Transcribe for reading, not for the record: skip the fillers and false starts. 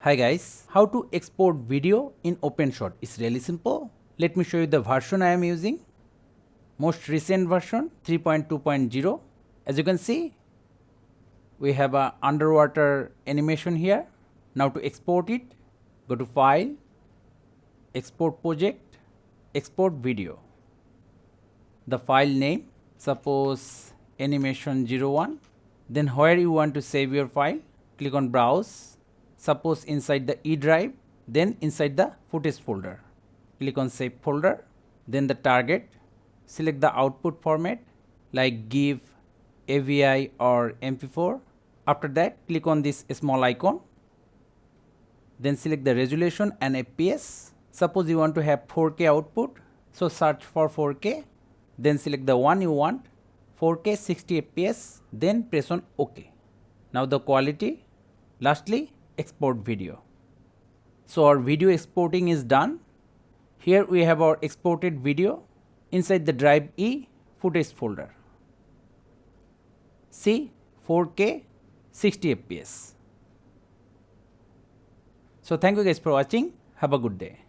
Hi guys, how to export video in OpenShot is really simple. Let me show you the version I am using. Most recent version 3.2.0. As you can see, we have a underwater animation here. Now to export it, go to File, Export Project, Export Video. The file name, suppose animation01. Then where you want to save your file, click on Browse. Suppose inside the E drive, then inside the footage folder. Click on Save Folder, then the target. Select the output format like GIF, AVI or MP4. After that, click on this small icon. Then select the resolution and FPS. Suppose you want to have 4K output, so search for 4K. Then select the one you want, 4K 60 FPS, then press on OK. Now the quality. Lastly, export video. So our video exporting is done. Here we have our exported video inside the drive E footage folder. See, 4K 60 FPS. So thank you guys for watching. Have a good day.